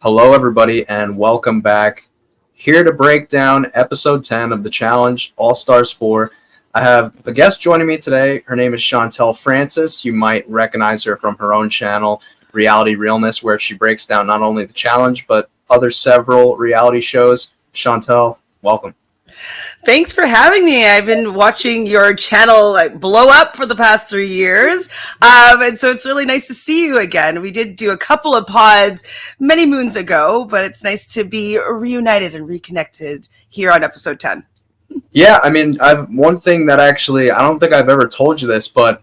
Hello, everybody, and welcome back. Here to break down episode 10 of The Challenge, All-Stars 4. I have a guest joining me today. Her name is Chantele Francis. You might recognize her from her own channel, Realness, where she breaks down not only The Challenge, but other several reality shows. Chantele, welcome. Thanks for having me. I've been watching your channel blow up for the past 3 years. And so it's really nice to see you again. We did do a couple of pods many moons ago, but it's nice to be reunited and reconnected here on episode 10. Yeah, I mean, one thing that actually, I don't think I've ever told you this, but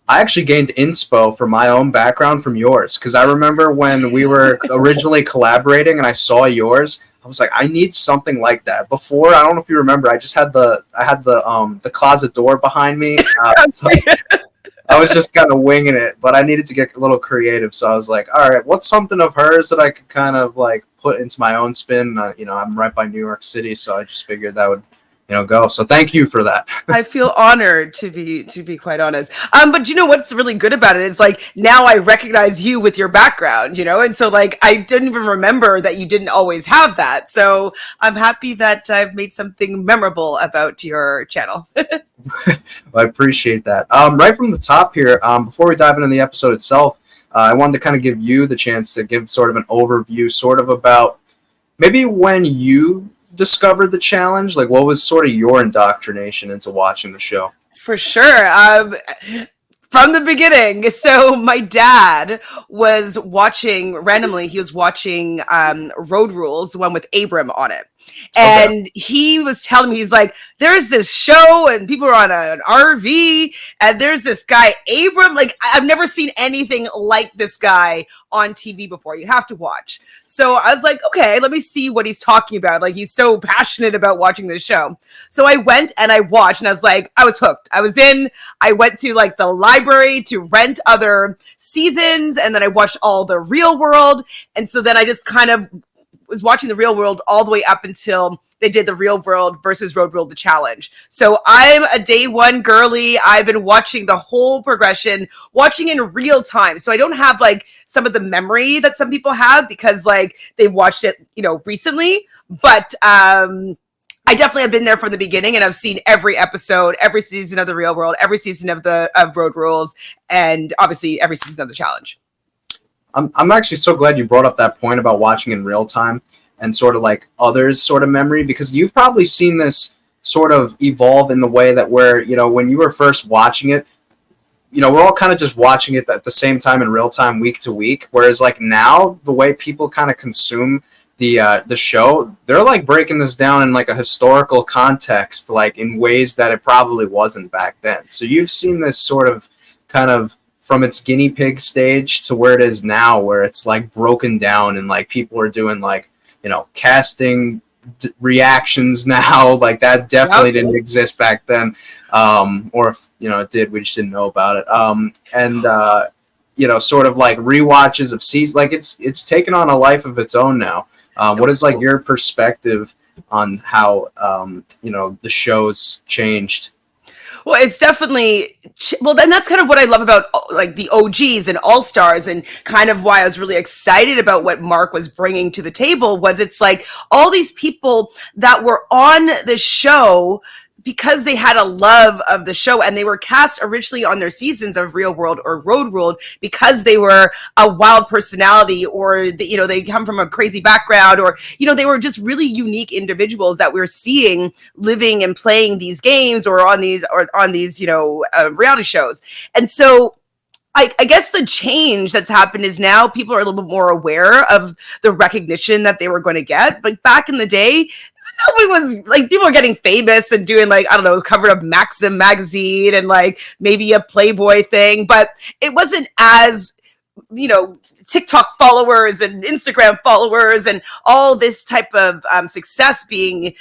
I actually gained inspo for my own background from yours. Because I remember when we were originally collaborating and I saw yours, I was like, I need something like that. Before, I don't know if you remember, I had the closet door behind me. So I was just kind of winging it, but I needed to get a little creative. So I was like, all right, what's something of hers that I could kind of like put into my own spin? I'm right by New York City, so I just figured that would go. So thank you for that. I feel honored to be quite honest. But you know what's really good about it is like now I recognize you with your background, and so like I didn't even remember that you didn't always have that. So I'm happy that I've made something memorable about your channel. Well, I appreciate that. Right from the top here, before we dive into the episode itself, I wanted to kind of give you the chance to give sort of an overview, sort of about maybe when you discovered the challenge, like what was sort of your indoctrination into watching the show? For sure. From the beginning. So my dad was watching randomly. He was watching Road Rules, the one with Abram on it. And he was telling me, he's like, there's this show and people are on an RV and there's this guy, Abram. Like, I've never seen anything like this guy on TV before. You have to watch. So I was like, okay, let me see what he's talking about. Like, he's so passionate about watching this show. So I went and I watched and I was like, I was hooked. I was in. I went to like the library to rent other seasons and then I watched all the Real World. And so then I just kind of was watching the Real World all the way up until they did the Real World versus Road World, the challenge. So I'm a day one girly. I've been watching the whole progression, watching in real time. So I don't have like some of the memory that some people have because like they watched it, recently. But I definitely have been there from the beginning and I've seen every episode, every season of the Real World, every season of Road Rules, and obviously every season of the challenge. I'm actually so glad you brought up that point about watching in real time and sort of like others' sort of memory, because you've probably seen this sort of evolve in the way that where, when you were first watching it, we're all kind of just watching it at the same time in real time, week to week. Whereas like now, the way people kind of consume the show, they're like breaking this down in like a historical context, like in ways that it probably wasn't back then. So you've seen this sort of kind of from its guinea pig stage to where it is now, where it's like broken down and like people are doing like, casting reactions now. Like that definitely didn't exist back then. Or if, it did, we just didn't know about it. Sort of like rewatches of seasons, like it's taken on a life of its own now. What is like your perspective on how, the show's changed? Well, it's definitely, then that's kind of what I love about like the OGs and All-Stars, and kind of why I was really excited about what Mark was bringing to the table was it's like all these people that were on the show because they had a love of the show and they were cast originally on their seasons of Real World or Road World because they were a wild personality or, they come from a crazy background or, they were just really unique individuals that we're seeing living and playing these games or on these reality shows. And so I guess the change that's happened is now people are a little bit more aware of the recognition that they were going to get. But back in the day, nobody was like, people were getting famous and doing like, I don't know, cover of Maxim magazine and like maybe a Playboy thing, but it wasn't as, TikTok followers and Instagram followers and all this type of success being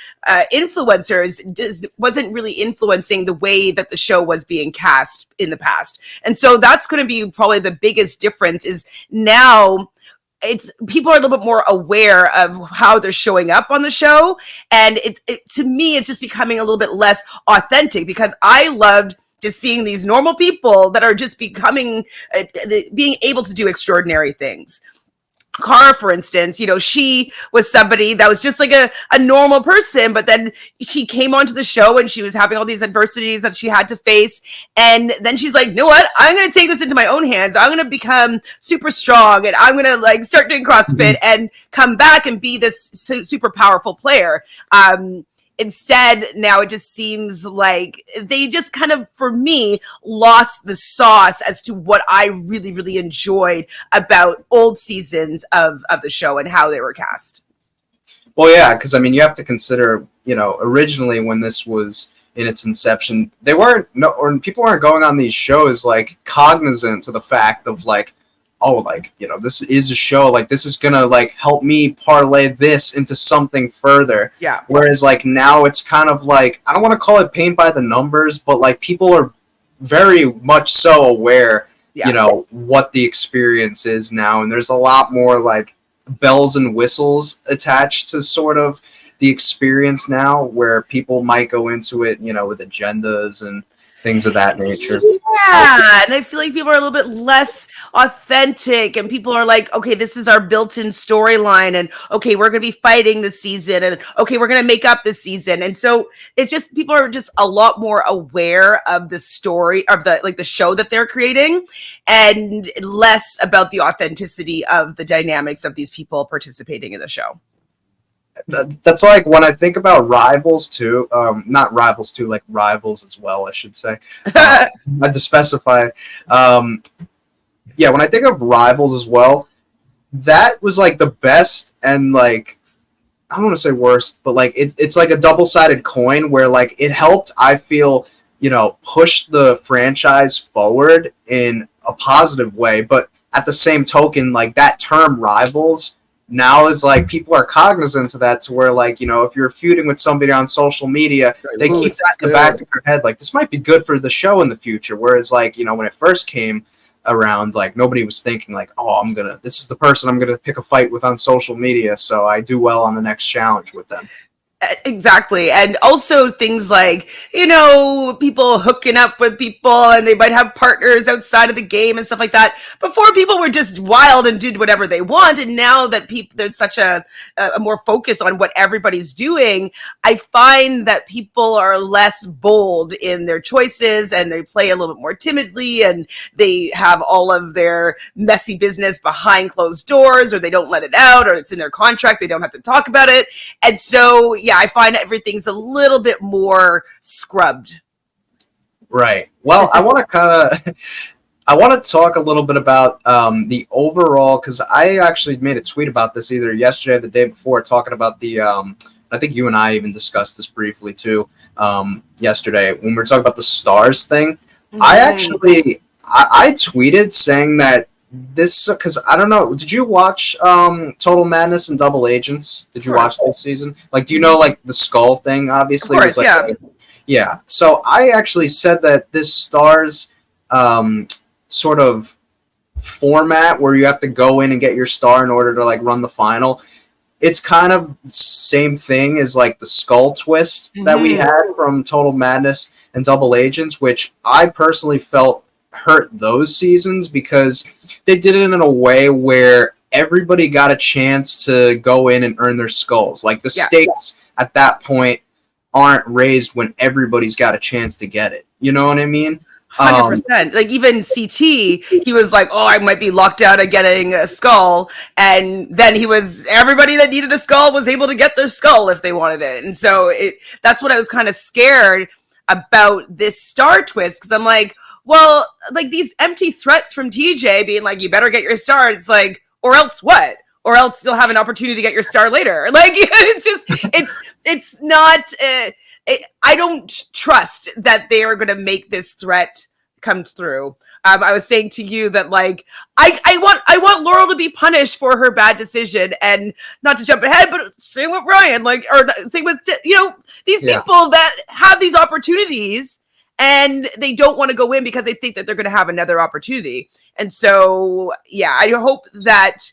influencers wasn't really influencing the way that the show was being cast in the past. And so that's going to be probably the biggest difference is now it's people are a little bit more aware of how they're showing up on the show. And to me, it's just becoming a little bit less authentic because I loved just seeing these normal people that are just becoming, being able to do extraordinary things. Cara, for instance, you know, she was somebody that was just like a normal person, but then she came onto the show and she was having all these adversities that she had to face. And then she's like, you know what? I'm going to take this into my own hands. I'm going to become super strong and I'm going to like start doing CrossFit and come back and be this super powerful player. Instead, now it just seems like they just kind of, for me, lost the sauce as to what I really, really enjoyed about old seasons of the show and how they were cast. Well, yeah, because I mean, you have to consider, you know, originally when this was in its inception, they weren't no, or people weren't going on these shows like cognizant to the fact of like, oh, like, you know, this is a show, like this is gonna like help me parlay this into something further. Yeah. Whereas like now it's kind of like, I don't want to call it paint by the numbers, but like people are very much so aware, Yeah. you know, what the experience is now, and there's a lot more like bells and whistles attached to sort of the experience now, where people might go into it, you know, with agendas and things of that nature. Yeah, and I feel like people are a little bit less authentic, and people are like, okay, this is our built-in storyline, and okay, we're gonna be fighting this season, and okay, we're gonna make up this season, and so it's just people are just a lot more aware of the story of the like the show that they're creating, and less about the authenticity of the dynamics of these people participating in the show. That's like when I think about Rivals too, not Rivals too, like Rivals as well, I should say. I have to specify. Yeah, when I think of Rivals as well, that was like the best and like, I don't want to say worst, but like it's like a double-sided coin where like it helped, I feel, you know, push the franchise forward in a positive way, but at the same token, like that term Rivals now is like people are cognizant to that, to where like, you know, if you're feuding with somebody on social media, they Ooh, keep that in the back of their head, like this might be good for the show in the future. Whereas like, you know, when it first came around, like nobody was thinking like, oh, this is the person I'm gonna pick a fight with on social media, so I do well on the next challenge with them. Exactly. And also things like, you know, people hooking up with people and they might have partners outside of the game and stuff like that. Before, people were just wild and did whatever they want. And now that there's such a more focus on what everybody's doing, I find that people are less bold in their choices and they play a little bit more timidly and they have all of their messy business behind closed doors, or they don't let it out, or it's in their contract. They don't have to talk about it. And so, yeah, I find everything's a little bit more scrubbed. Right. Well, I want to I want to talk a little bit about the overall, because I actually made a tweet about this either yesterday or the day before, talking about the. I think you and I even discussed this briefly too yesterday when we were talking about the stars thing. I actually I tweeted saying that this, because I don't know, did you watch Total Madness and Double Agents? Did you watch this season? Like, do you know like the skull thing? Obviously, of course, was, like, yeah. Yeah. So I actually said that this stars sort of format where you have to go in and get your star in order to like run the final. It's kind of same thing as like the skull twist that we had from Total Madness and Double Agents, which I personally felt hurt those seasons because they did it in a way where everybody got a chance to go in and earn their skulls. Like the stakes at that point aren't raised when everybody's got a chance to get it. You know what I mean? 100%. Like even CT, he was like, "Oh, I might be locked out of getting a skull," and then everybody that needed a skull was able to get their skull if they wanted it. And so that's what I was kind of scared about this star twist, because I'm like, well, like these empty threats from TJ being like, "You better get your star." It's like, or else what? Or else you'll have an opportunity to get your star later. Like it's just, it's not. I don't trust that they are going to make this threat come through. I was saying to you that like I want Laurel to be punished for her bad decision, and not to jump ahead, but same with Ryan, like, or same with, you know, these people that have these opportunities and they don't want to go in because they think that they're going to have another opportunity. And so, yeah, I hope that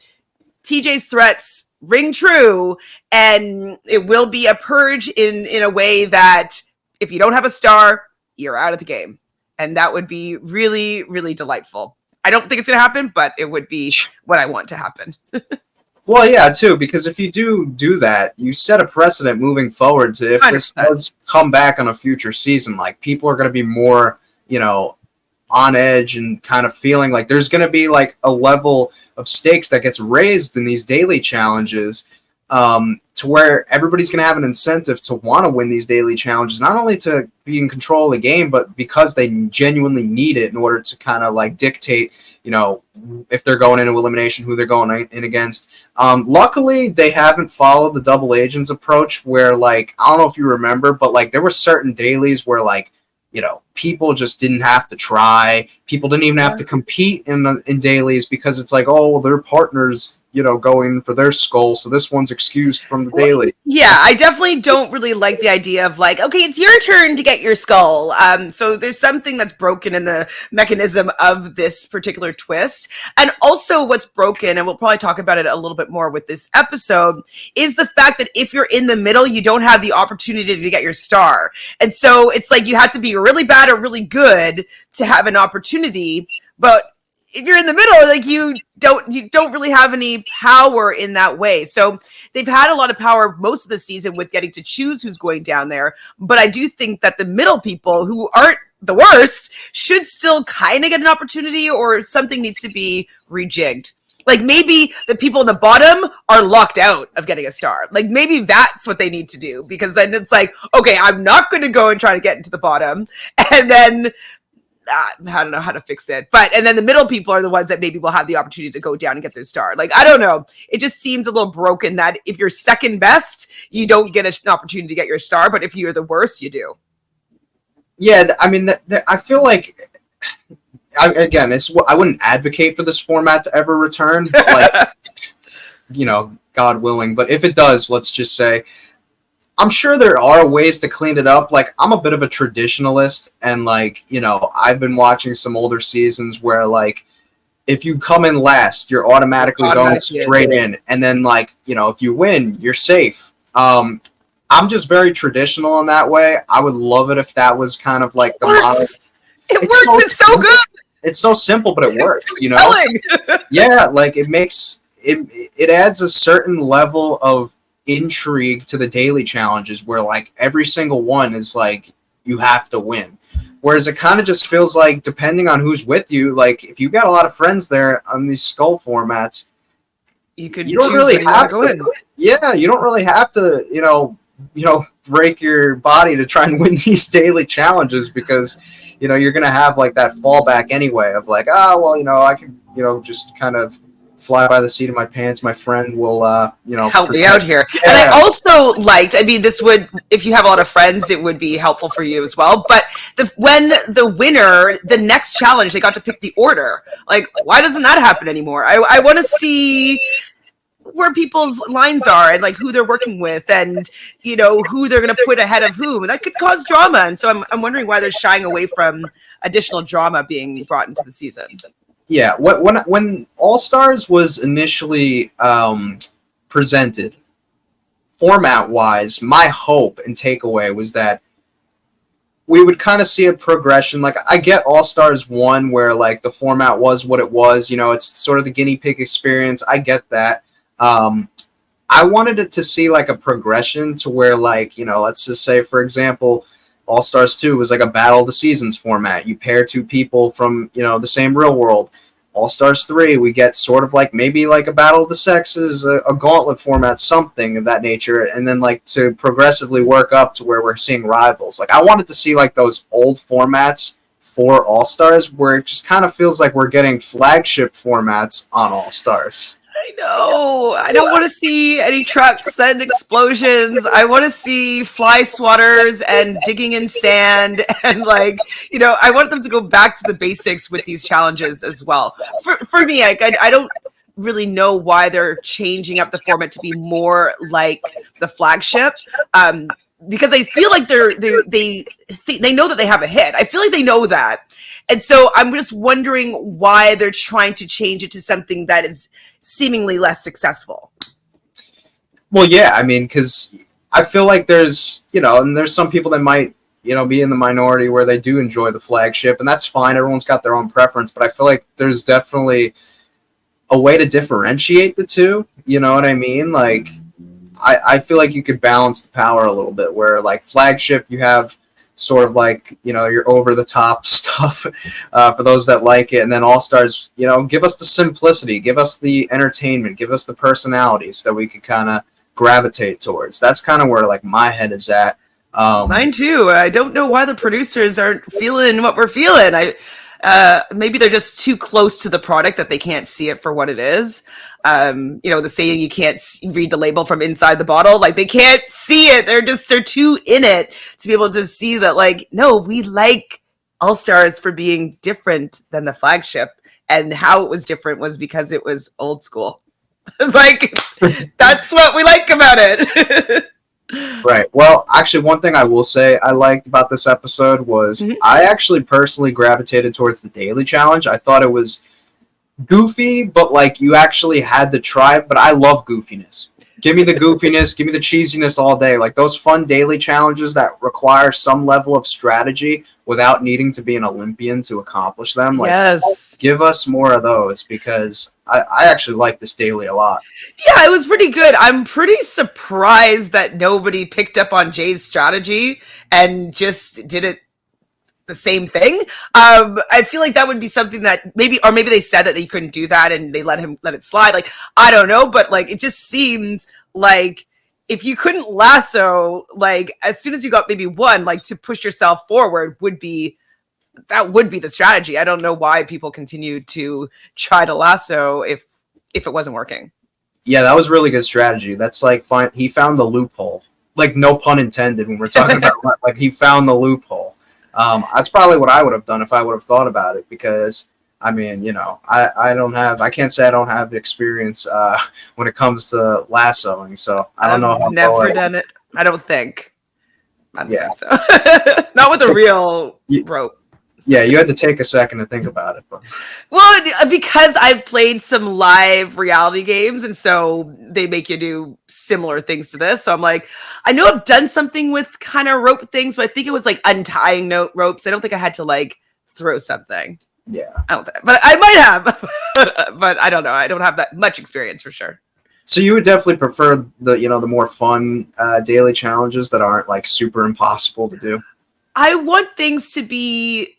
TJ's threats ring true, and it will be a purge in a way that if you don't have a star, you're out of the game. And that would be really, really delightful. I don't think it's going to happen, but it would be what I want to happen. Well, yeah, too, because if you do that, you set a precedent moving forward to if this 100%. does come back on a future season, like people are going to be more, you know, on edge and kind of feeling like there's going to be like a level of stakes that gets raised in these daily challenges, to where everybody's going to have an incentive to want to win these daily challenges, not only to be in control of the game, but because they genuinely need it in order to kind of like dictate, you know, if they're going into elimination, who they're going in against. Luckily, they haven't followed the double agents approach where, like, I don't know if you remember, but like there were certain dailies where, like, you know, people just didn't have to try. People didn't even have to compete in dailies because it's like, oh, well, their partners, you know, going for their skull, so this one's excused from the Well, daily. yeah, I definitely don't really like the idea of like, okay, it's your turn to get your skull. So there's something that's broken in the mechanism of this particular twist. And also what's broken, and we'll probably talk about it a little bit more with this episode, is the fact that if you're in the middle, you don't have the opportunity to get your star. And so it's like you have to be really bad or really good to have an opportunity. But if you're in the middle, like you don't really have any power in that way. So they've had a lot of power most of the season with getting to choose who's going down there. But I do think that the middle people who aren't the worst should still kind of get an opportunity, or something needs to be rejigged. Like maybe the people in the bottom are locked out of getting a star. Like maybe that's what they need to do, because then it's like, okay, I'm not going to go and try to get into the bottom. And then I don't know how to fix it. But, and then the middle people are the ones that maybe will have the opportunity to go down and get their star. Like, I don't know. It just seems a little broken that if you're second best, you don't get an opportunity to get your star. But if you're the worst, you do. Yeah, I mean, I feel like, again, I wouldn't advocate for this format to ever return, but like, you know, God willing. But if it does, let's just say, I'm sure there are ways to clean it up. Like, I'm a bit of a traditionalist, and like, you know, I've been watching some older seasons where like if you come in last, you're automatically going straight in, and then like, you know, if you win, you're safe. I'm just very traditional in that way. I would love it if that was kind of like the model. It works. It's so good. It's so simple, but it works. You know, yeah, like it makes it adds a certain level of intrigue to the daily challenges where like every single one is like you have to win, whereas it kind of just feels like, depending on who's with you, like if you got a lot of friends there on these skull formats, you don't really have to go in. Yeah, you don't really have to, you know, break your body to try and win these daily challenges, because you know you're gonna have like that fallback anyway of like, oh well, you know, I could, you know, just kind of fly by the seat of my pants. My friend will, you know, help me out here. Yeah. And I also liked, I mean, this would, if you have a lot of friends, it would be helpful for you as well. But when the winner, the next challenge, they got to pick the order. Like, why doesn't that happen anymore? I want to see where people's lines are and like who they're working with, and you know who they're going to put ahead of whom, and that could cause drama. And so I'm wondering why they're shying away from additional drama being brought into the season. Yeah, when All Stars was initially presented, format-wise, my hope and takeaway was that we would kind of see a progression. Like, I get All Stars 1, where like the format was what it was. You know, it's sort of the guinea pig experience. I get that. I wanted it to see like a progression to where, like, you know, let's just say, for example, All Stars 2 was like a Battle of the Seasons format. You pair two people from, you know, the same real world. All Stars 3, we get sort of like maybe like a Battle of the Sexes, a gauntlet format, something of that nature, and then like to progressively work up to where we're seeing rivals. Like, I wanted to see like those old formats for All Stars, where it just kind of feels like we're getting flagship formats on All Stars. I know. I don't want to see any trucks and explosions. I want to see fly swatters and digging in sand, and like, you know, I want them to go back to the basics with these challenges as well. For me, I don't really know why they're changing up the format to be more like the flagship. Because I feel like they know that they have a hit. I feel like they know that. And so I'm just wondering why they're trying to change it to something that is seemingly less successful. Well, yeah, I mean, because I feel like there's, you know, and there's some people that might, you know, be in the minority where they do enjoy the flagship, and that's fine. Everyone's got their own preference, but I feel like there's definitely a way to differentiate the two. You know what I mean? Like, I feel like you could balance the power a little bit. Where like flagship, you have sort of like, you know, your over the top stuff for those that like it, and then all stars, you know, give us the simplicity, give us the entertainment, give us the personalities that we could kind of gravitate towards. That's kind of where like my head is at. Mine too. I don't know why the producers aren't feeling what we're feeling. Maybe they're just too close to the product that they can't see it for what it is. You know, the saying, you can't read the label from inside the bottle. Like, they can't see it. They're too in it to be able to see that, like, no, we like All Stars for being different than the flagship. And how it was different was because it was old school. Like, that's what we like about it. Right. Well, actually, one thing I will say I liked about this episode was I actually personally gravitated towards the daily challenge. I thought it was goofy, but like you actually had to try. But I love goofiness. Give me the goofiness, give me the cheesiness all day. Like those fun daily challenges that require some level of strategy without needing to be an Olympian to accomplish them. Like, Yes. give us more of those, because I actually like this daily a lot. Yeah, it was pretty good. I'm pretty surprised that nobody picked up on Jay's strategy and just did it the same thing. I feel like that would be something that maybe they said that they couldn't do that and they let it slide. Like, I don't know, but like, it just seems like if you couldn't lasso, like as soon as you got maybe one, like to push yourself forward would be the strategy. I don't know why people continue to try to lasso if it wasn't working. Yeah, that was really good strategy. That's like he found the loophole. Like, no pun intended when we're talking about like he found the loophole. That's probably what I would have done if I would have thought about it, because I mean, you know, I can't say I don't have experience when it comes to lassoing, so I don't know how. I've never done it. I don't think so. Not with a real rope. Yeah, you had to take a second to think about it. But. Well, because I've played some live reality games, and so they make you do similar things to this. So I'm like, I know I've done something with kind of rope things, but I think it was like untying ropes. I don't think I had to like throw something. Yeah. I don't think, but I might have. But I don't know. I don't have that much experience for sure. So you would definitely prefer the more fun daily challenges that aren't like super impossible to do? I want things to be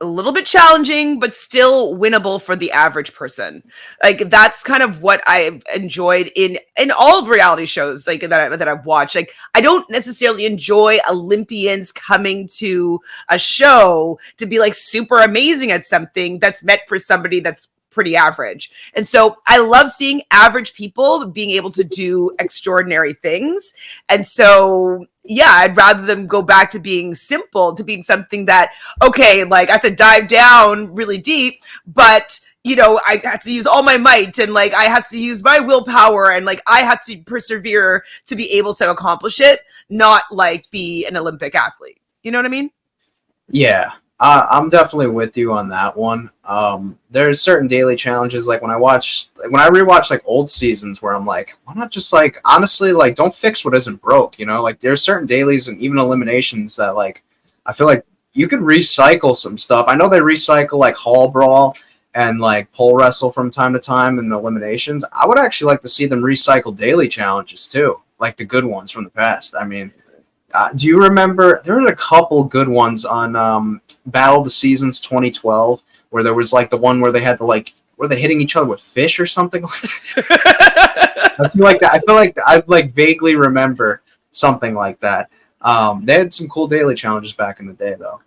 a little bit challenging, but still winnable for the average person. Like, that's kind of what I've enjoyed in all of reality shows, like that I've watched. Like, I don't necessarily enjoy Olympians coming to a show to be like super amazing at something that's meant for somebody that's pretty average. And so I love seeing average people being able to do extraordinary things. And so, yeah, I'd rather them go back to being simple, to being something that, okay, like I have to dive down really deep, but you know, I have to use all my might, and like I have to use my willpower, and like I have to persevere to be able to accomplish it, not like be an Olympic athlete. You know what I mean? Yeah. I'm definitely with you on that one. There's certain daily challenges, like when I rewatch like old seasons, where I'm like, why not just like, honestly, like don't fix what isn't broke, you know? Like there's certain dailies and even eliminations that like I feel like you could recycle some stuff. I know they recycle like hall brawl and like pole wrestle from time to time in the eliminations. I would actually like to see them recycle daily challenges too, like the good ones from the past. I mean, do you remember there were a couple good ones on Battle of the Seasons 2012, where there was like the one where they had to like, were they hitting each other with fish or something like that? I feel like I like vaguely remember something like that. They had some cool daily challenges back in the day, though.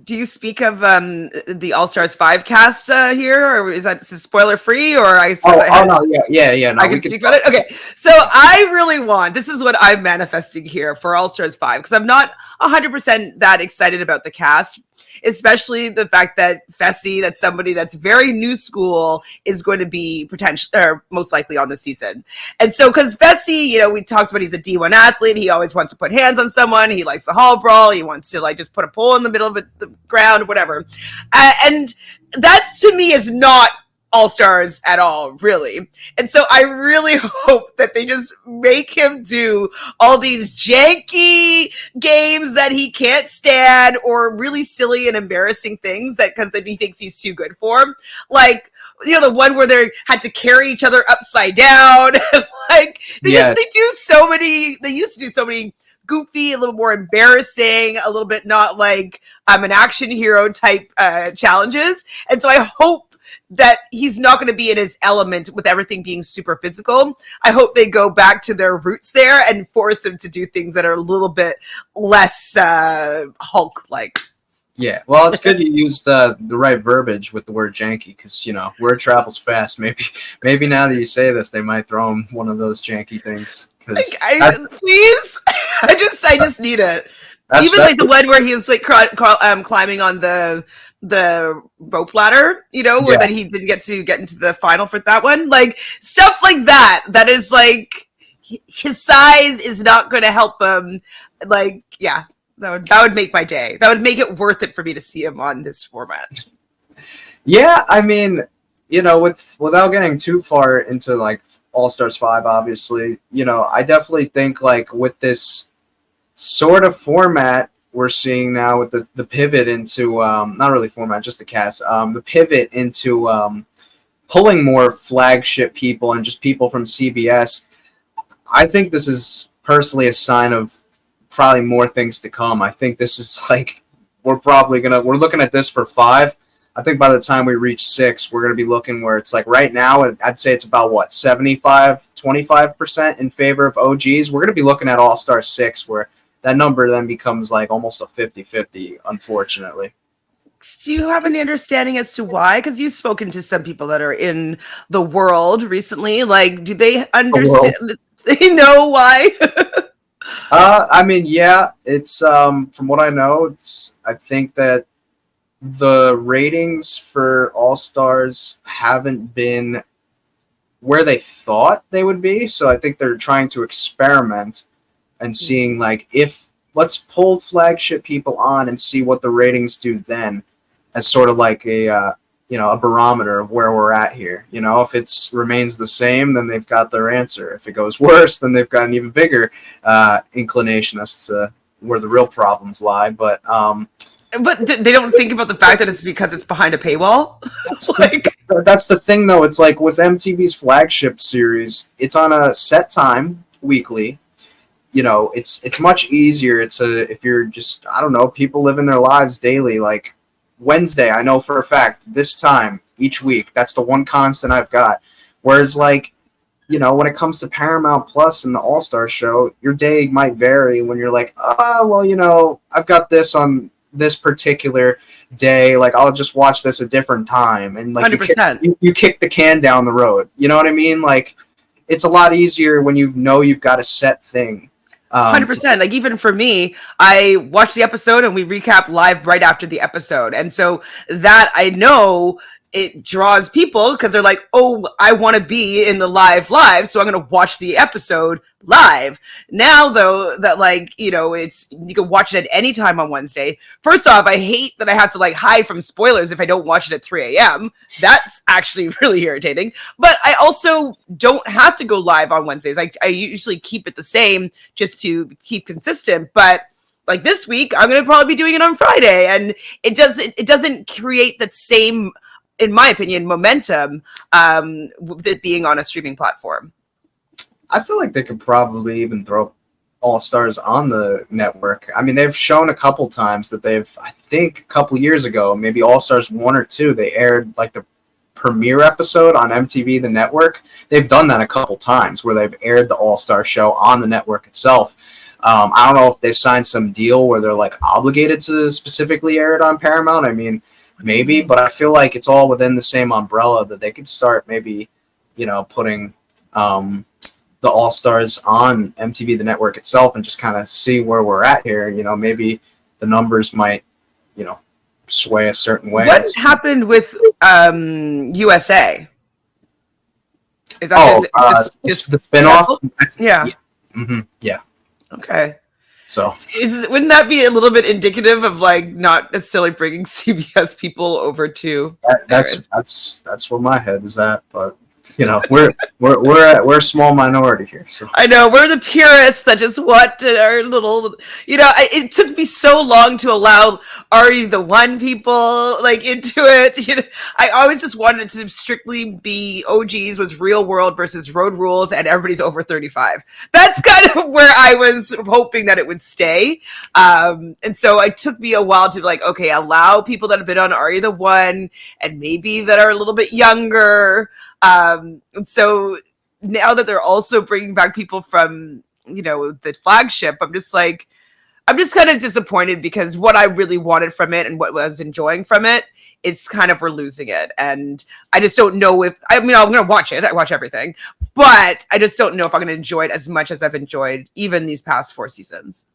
Do you speak of the All Stars 5 cast here, or is that spoiler free? Or no, yeah. No, I can speak about it. Okay, so I really want. This is what I'm manifesting here for All Stars 5, because I'm not 100% that excited about the cast, especially the fact that Fessy, that's somebody that's very new school, is going to be most likely on the season. And so, because Fessy, you know, we talked about he's a D1 athlete. He always wants to put hands on someone. He likes the hall brawl. He wants to like just put a pole in the middle of the ground, whatever. And that to me is not All Stars at all, really. And so I really hope that they just make him do all these janky games that he can't stand, or really silly and embarrassing things that because he thinks he's too good for. Like, the one where they had to carry each other upside down. Like they used to do so many goofy, a little more embarrassing, a little bit not like I'm an action hero type challenges. And so I hope that he's not going to be in his element with everything being super physical. I hope they go back to their roots there and force him to do things that are a little bit less Hulk-like. Yeah, well, it's good you used the right verbiage with the word janky because word travels fast. Maybe now that you say this, they might throw him one of those janky things. Please, I just need it. Even like the one where he was like climbing on the rope ladder, where that he didn't get into the final for that one, like stuff like that. That is like his size is not going to help him. Like, yeah. That would make my day. That would make it worth it for me to see him on this format. Yeah, I mean, without getting too far into like All-Stars 5, obviously, I definitely think like with this sort of format we're seeing now with the pivot into not really format, just the cast, the pivot into pulling more flagship people and just people from CBS. I think this is personally a sign of probably more things to come. I think this is like we're looking at this for 5. I think by the time we reach 6, we're gonna be looking where it's like right now I'd say it's about 75-25% in favor of OGs. We're gonna be looking at All-Star 6 where that number then becomes like almost a 50-50, unfortunately. Do you have any understanding as to why? Because you've spoken to some people that are in the world recently. Like, do they understand? Do they know why? I mean, yeah, it's from what I know, I think that the ratings for All-Stars haven't been where they thought they would be, so I think they're trying to experiment and seeing like if let's pull flagship people on and see what the ratings do then, as sort of like a barometer of where we're at here. If it remains the same, then they've got their answer. If it goes worse, then they've got an even bigger inclination as to where the real problems lie. But they don't think about the fact that it's because it's behind a paywall. That's the thing, though. It's like with MTV's flagship series, it's on a set time weekly. It's much easier if you're just, I don't know, people living their lives daily, like Wednesday, I know for a fact, this time, each week, that's the one constant I've got. Whereas, like, when it comes to Paramount Plus and the All-Star show, your day might vary when you're like, I've got this on this particular day, like, I'll just watch this a different time. And, like, 100%. You kick the can down the road. You know what I mean? Like, it's a lot easier when you've got a set thing. 100%. Like even for me, I watch the episode and we recap live right after the episode. And so that I know it draws people because they're like, oh, I want to be in the live, so I'm going to watch the episode live. Now, though, that like, it's you can watch it at any time on Wednesday. First off, I hate that I have to like hide from spoilers if I don't watch it at 3 a.m. That's actually really irritating. But I also don't have to go live on Wednesdays. I usually keep it the same just to keep consistent. But like this week, I'm going to probably be doing it on Friday, and it doesn't create that same, in my opinion, momentum with it being on a streaming platform. I feel like they could probably even throw All-Stars on the network. I mean, they've shown a couple times that I think a couple years ago, maybe All-Stars 1 or 2, they aired like the premiere episode on MTV, the network. They've done that a couple times where they've aired the All-Star show on the network itself. I don't know if they signed some deal where they're like obligated to specifically air it on Paramount. I mean, maybe, but I feel like it's all within the same umbrella that they could start maybe, putting the All-Stars on MTV, the network itself, and just kind of see where we're at here. Maybe the numbers might, sway a certain way. What happened with USA? Is that just the spinoff? Yeah. Mm-hmm. Yeah. Okay. So wouldn't that be a little bit indicative of like not necessarily bringing CBS people over to? That's where my head is at, but You know, we're a small minority here. So I know we're the purists that just want our little, it took me so long to allow Ari the One people like into it. I always just wanted it to strictly be OGs was real world versus road rules, and everybody's over 35. That's kind of where I was hoping that it would stay. And so it took me a while to like, okay, allow people that have been on Ari the One and maybe that are a little bit younger. And so now that they're also bringing back people from the flagship, I'm just kind of disappointed because what I really wanted from it and what I was enjoying from it, it's kind of we're losing it. And I just don't know if I'm gonna watch it. I watch everything, but I just don't know if I'm gonna enjoy it as much as I've enjoyed even these past 4 seasons.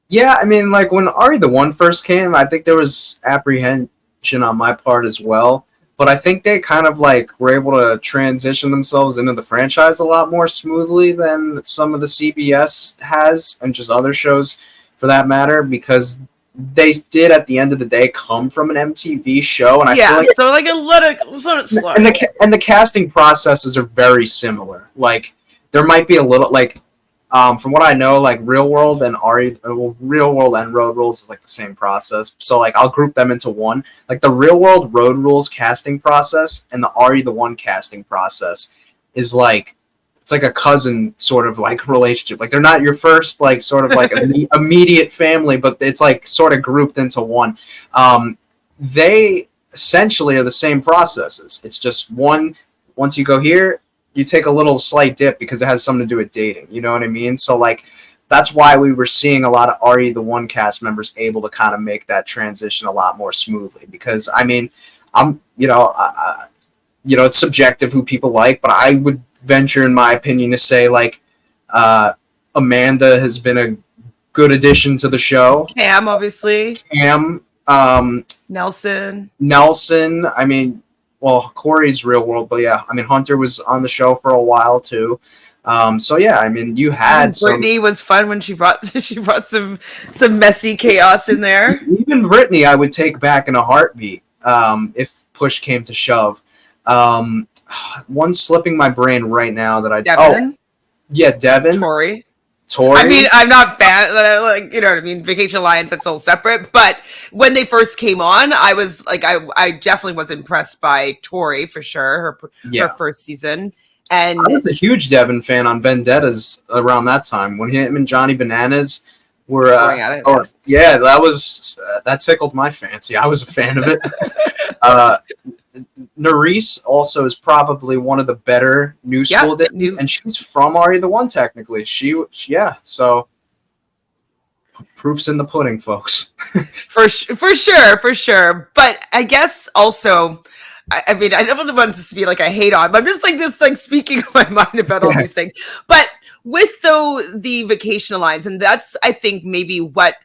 yeah, I mean, like when Ari the One first came, I think there was apprehension on my part as well. But I think they kind of like were able to transition themselves into the franchise a lot more smoothly than some of the CBS has and just other shows for that matter, because they did at the end of the day come from an MTV show, and I feel like so like a little sort of slow. and the casting processes are very similar. Like there might be a little like from what I know, like Real World and Real World and Road Rules is like the same process. So like I'll group them into one. Like the Real World Road Rules casting process and the Ari the One casting process is like it's like a cousin sort of like relationship. Like they're not your first like sort of like immediate family, but it's like sort of grouped into one. They essentially are the same processes. It's just one. Once you go here, you take a little slight dip because it has something to do with dating. You know what I mean? So like that's why we were seeing a lot of Ari the One cast members able to kind of make that transition a lot more smoothly. Because I mean, I'm it's subjective who people like, but I would venture, in my opinion, to say like Amanda has been a good addition to the show. Cam, obviously. Cam, Nelson. I mean. Well, Corey's Real World, but yeah, I mean Hunter was on the show for a while too. So yeah, I mean you had Brittany was fun when she brought some messy chaos in there. Even Brittany, I would take back in a heartbeat if push came to shove. One's slipping my brain right now that I Devin. Yeah, Devin. Tori. I mean, I'm not bad, like, you know what I mean? Vacation Alliance, that's all separate. But when they first came on, I was like, I definitely was impressed by Tori for sure, her first season. And I was a huge Devin fan on Vendettas around that time when him and Johnny Bananas were. That tickled my fancy. I was a fan of it. Nerisse also is probably one of the better new school additions, and she's from Ari the One technically. So proof's in the pudding, folks. for sure. But I guess also, I mean, I don't want this to be like a hate on, but I'm just like speaking my mind about all these things. But with the Vacation Alliance, and that's I think maybe what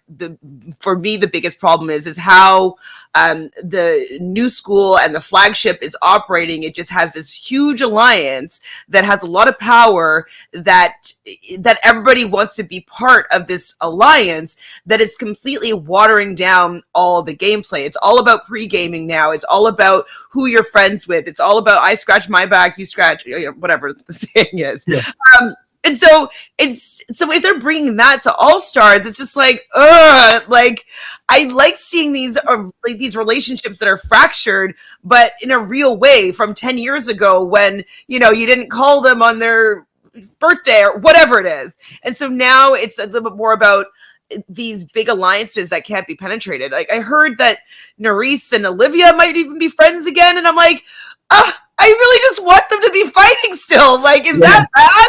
for me the biggest problem is how the new school and the flagship is operating. It just has this huge alliance that has a lot of power that everybody wants to be part of this alliance, that it's completely watering down all the gameplay. It's all about pre-gaming now. It's all about who you're friends with. It's all about I scratch my back, you scratch, whatever the saying is. Yeah. And so if they're bringing that to All Stars, it's just like, like I like seeing these relationships that are fractured, but in a real way from 10 years ago when, you didn't call them on their birthday or whatever it is. And so now it's a little bit more about these big alliances that can't be penetrated. Like I heard that Nerisse and Olivia might even be friends again. And I'm like, I really just want them to be fighting still. Like, is that bad?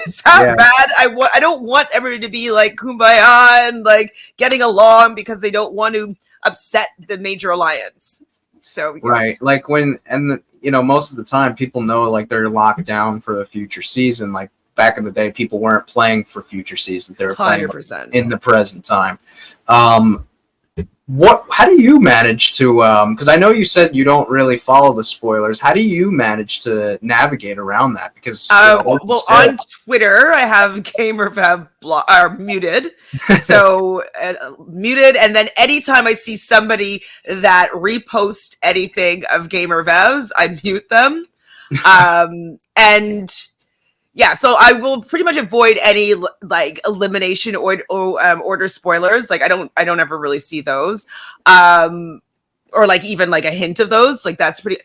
Is that bad? I don't want everybody to be like kumbaya and like getting along because they don't want to upset the major alliance. So right, like most of the time people know like they're locked down for the future season. Like back in the day, people weren't playing for future seasons; they were playing 100%. In the present time. How do you manage to because I know you said you don't really follow the spoilers, how do you manage to navigate around that? Because on Twitter I have GamerVev muted, so muted, and then anytime I see somebody that reposts anything of GamerVevs, I mute them. And yeah, so I will pretty much avoid any like elimination or order spoilers. Like I don't ever really see those. Or like even like a hint of those, like that's pretty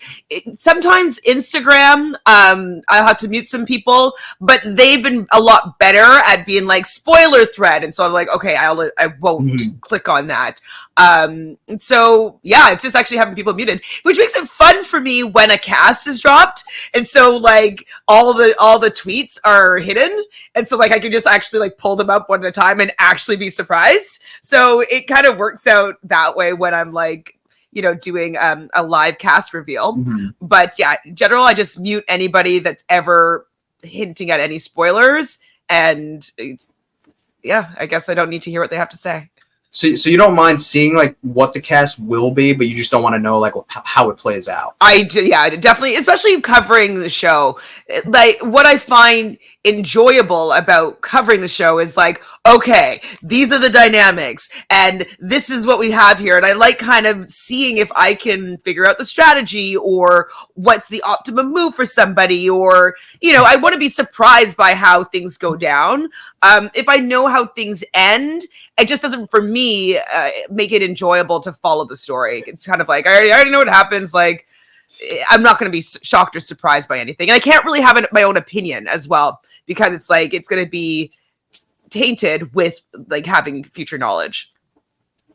sometimes Instagram, I'll have to mute some people, but they've been a lot better at being like spoiler thread, and so I'm like, okay, I won't click on that. And so yeah, it's just actually having people muted, which makes it fun for me when a cast is dropped, and so like all the tweets are hidden, and so like I can just actually like pull them up one at a time and actually be surprised. So it kind of works out that way when I'm like, you know, doing a live cast reveal. But yeah, in general, I just mute anybody that's ever hinting at any spoilers. And yeah, I guess I don't need to hear what they have to say. So you don't mind seeing like what the cast will be, but you just don't want to know like how it plays out. I do, yeah, definitely, especially covering the show. Like what I find enjoyable about covering the show is like, okay, these are the dynamics and this is what we have here. And I like kind of seeing if I can figure out the strategy or what's the optimum move for somebody, or, you know, I want to be surprised by how things go down. If I know how things end, it just doesn't, for me, make it enjoyable to follow the story. It's kind of like, I already know what happens. Like, I'm not going to be shocked or surprised by anything. And I can't really have my own opinion as well, because it's like, it's going to be tainted with like having future knowledge.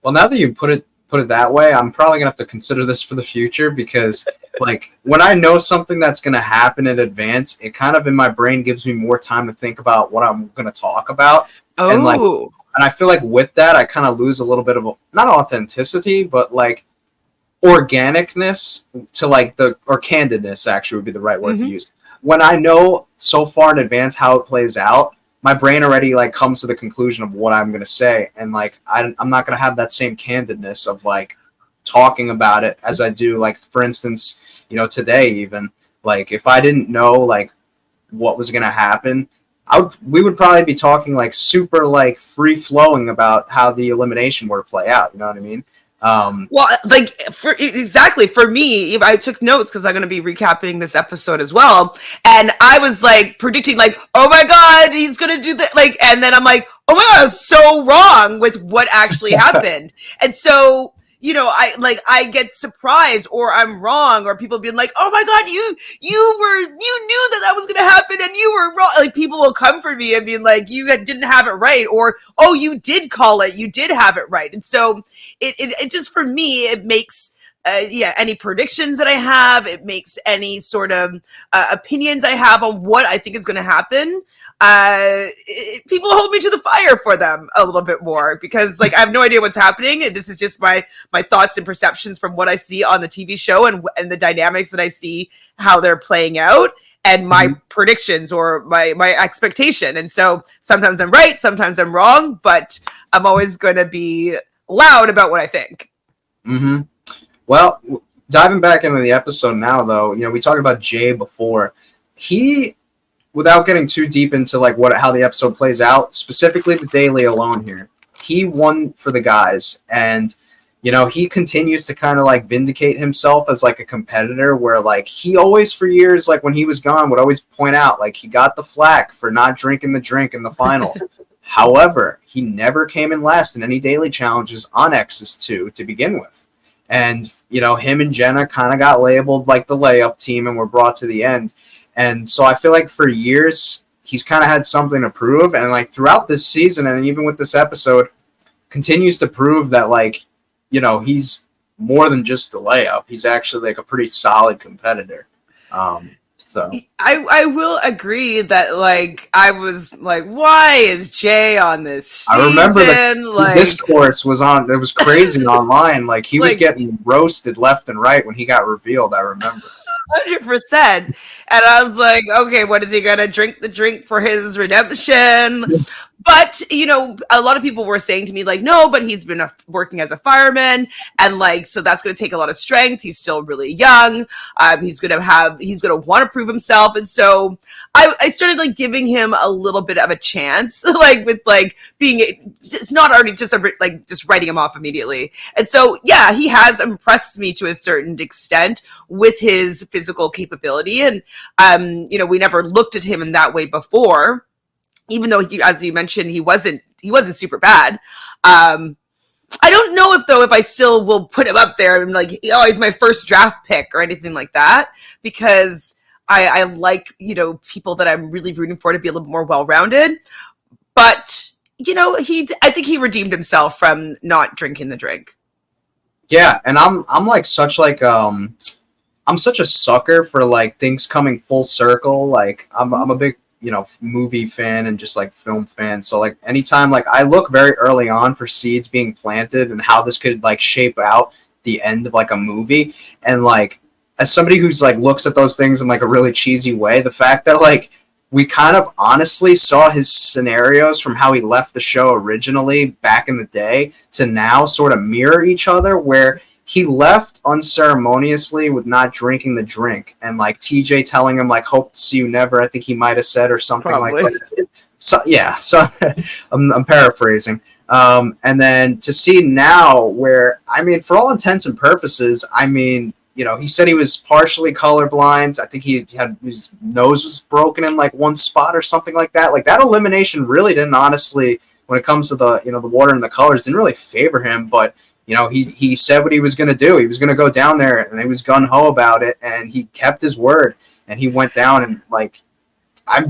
Well, now that you put it that way, I'm probably going to have to consider this for the future, because like when I know something that's going to happen in advance, it kind of in my brain gives me more time to think about what I'm going to talk about. Oh. And I feel like with that, I kind of lose a little bit of not authenticity, but like organicness to like or candidness actually would be the right word to use. When I know so far in advance how it plays out, my brain already like comes to the conclusion of what I'm going to say. And like, I'm not going to have that same candidness of like talking about it as I do. Like, for instance, you know, today, even like, if I didn't know like what was going to happen, we would probably be talking like super like free flowing about how the elimination were to play out. You know what I mean? Well, like exactly for me, I took notes because I'm going to be recapping this episode as well, and I was like predicting, like, oh my god, he's going to do that, like, and then I'm like, oh my god, I was so wrong with what actually happened, and so you know, I get surprised, or I'm wrong, or people being like, oh my god, you knew that was going to happen, and you were wrong. Like people will come for me and be like, you didn't have it right, or oh, you did call it, you did have it right, and so. It just, for me, it makes, any predictions that I have, it makes any sort of opinions I have on what I think is going to happen. People hold me to the fire for them a little bit more, because like I have no idea what's happening, and this is just my thoughts and perceptions from what I see on the TV show and the dynamics that I see how they're playing out, and my predictions or my expectation. And so sometimes I'm right, sometimes I'm wrong, but I'm always going to be loud about what I think. Well, diving back into the episode now, though, you know, we talked about Jay before. He, without getting too deep into like how the episode plays out, specifically the daily alone here, he won for the guys, and you know, he continues to kind of like vindicate himself as like a competitor, where like he always for years, like when he was gone, would always point out like he got the flack for not drinking the drink in the final. However, he never came in last in any daily challenges on X's 2 to begin with. And, you know, him and Jenna kind of got labeled like the layup team and were brought to the end. And so I feel like for years, he's kind of had something to prove. And like throughout this season, and even with this episode, continues to prove that like, you know, he's more than just the layup. He's actually like a pretty solid competitor. So I will agree that like I was like, why is Jay on this season? I remember the discourse was on. It was crazy online. Like he was getting roasted left and right when he got revealed. I remember 100%. And I was like, okay, what is he gonna drink the drink for his redemption? But, you know, a lot of people were saying to me, like, no, but he's been working as a fireman. And, like, so that's going to take a lot of strength. He's still really young. He's going to want to prove himself. And so I started, like, giving him a little bit of a chance, like, with, like, being, it's not already just, like, just writing him off immediately. And so, yeah, he has impressed me to a certain extent with his physical capability. And, you know, we never looked at him in that way before. Even though, as you mentioned, he wasn't super bad. I don't know if I still will put him up there and like, oh, he's my first draft pick or anything like that, because I like, you know, people that I'm really rooting for to be a little bit more well-rounded. But, you know, I think he redeemed himself from not drinking the drink. Yeah, and I'm like such like I'm such a sucker for like things coming full circle. Like I'm a big, you know, movie fan and just like film fan. So like anytime, like I look very early on for seeds being planted and how this could like shape out the end of like a movie. And like as somebody who's like looks at those things in like a really cheesy way, the fact that like we kind of honestly saw his scenarios from how he left the show originally back in the day to now sort of mirror each other, where he left unceremoniously with not drinking the drink, and like TJ telling him like hope to see you never, I think he might have said, or something Probably. like that. So yeah, so I'm paraphrasing. And then to see now where, I mean, for all intents and purposes, I mean, you know, he said he was partially colorblind. I think he had his nose was broken in like one spot or something like that. Like that elimination really didn't, honestly, when it comes to the, you know, the water and the colors, didn't really favor him. But you know, he said what he was going to do. He was going to go down there, and he was gung-ho about it, and he kept his word, and he went down, and, like,